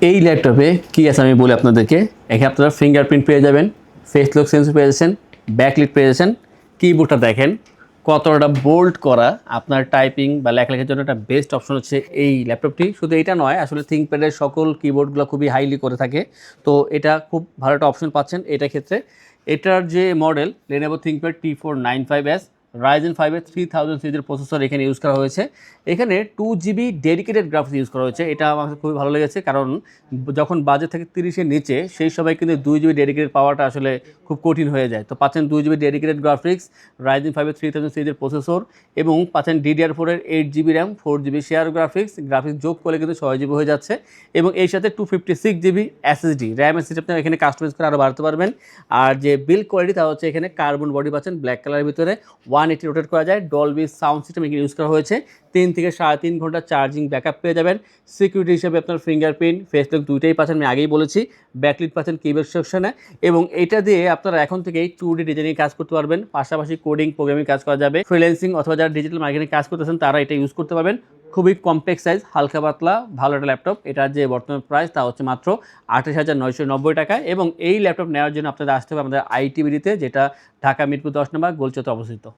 এই ল্যাপটপে কী আছে আমি বলি আপনাদেরকে। এখানে আপনারা ফিঙ্গারপ্রিন্ট পেয়ে যাবেন, ফেস লক সেন্সর পেয়ে যাচ্ছেন, ব্যাকলিট পেয়ে যাচ্ছেন। কিবোর্ডটা দেখেন কতটা বোল্ড করা, আপনার টাইপিং বা লেখালেখির জন্য একটা বেস্ট অপশন হচ্ছে এই ল্যাপটপটি। শুধু এটা নয়, আসলে থিঙ্কপ্যাডের সকল কিবোর্ডগুলো খুবই হাইলি করে থাকে, তো এটা খুব ভালো একটা অপশন পাচ্ছেন এটার ক্ষেত্রে। এটার যে model Lenovo ThinkPad T495S Ryzen 5-এর 3000 সিরিজের প্রসেসর এখানে ইউজ করা হয়েছে। এখানে 2GB ডেডিকেটেড গ্রাফিক্স ইউজ করা হয়েছে, এটা আমার খুবই ভালো লেগেছে, কারণ যখন বাজেট থাকে 30-এর নিচে সেই সময় কিন্তু 2GB ডেডিকেটেড পাওয়াটা আসলে খুব কঠিন হয়ে যায়। তো পাচ্ছেন 2GB ডেডিকেটেড গ্রাফিক্স, Ryzen 5-এর 3000 সিরিজের প্রসেসর, এবং পাচ্ছেন DDR4-এর 8GB RAM, 4GB share graphics যোগ করলে কিন্তু 6GB হয়ে যাচ্ছে, এবং এর সাথে 256GB SSD র্যাম এসএসডি আপনি এখানে কাস্টমাইজ করে আরও বাড়তে পারবেন। আর যে বিল্ড কোয়ালিটি তা হচ্ছে এখানে কার্বন বডি পাচ্ছেন ব্ল্যাক কালারের ভিতরে, 180 রোটেট করা যায়, ডলবি সাউন্ড সিস্টেম এখানে ইউজ করা হয়েছে, 3 থেকে 3.5 ঘন্টা চার্জিং ব্যাকআপ পেয়ে যাবেন। সিকিউরিটি হিসেবে আপনার ফিঙ্গারপ্রিন্ট, ফেস লক দুইটাই পাচ্ছেন, আমি আগেই বলেছি। ব্যাকলিট পাচ্ছেন কিবোর্ড সেকশনে, এবং এটা দিয়ে আপনারা এখন থেকেই 2D ডিজাইনিং কাজ করতে পারবেন, পাশাপাশি কোডিং প্রোগ্রামিং কাজ করা যাবে। ফ্রিল্যান্সিং অথবা যারা ডিজিটাল মার্কেটিং কাজ করতেছেন তারা এটা ইউজ করতে পারবেন। খুবই কম্প্যাক্ট সাইজ, হালকা পাতলা, ভালো একটা ল্যাপটপ। এটার যে বর্তমান প্রাইস তা হচ্ছে মাত্র 28,990 টাকায়, এবং এই ল্যাপটপ নেওয়ার জন্য আপনাদের আসতে হবে আমাদের আইটিবিডিতে, যেটা ঢাকা মিরপুর 10 নম্বর গোলচত্বরে অবস্থিত।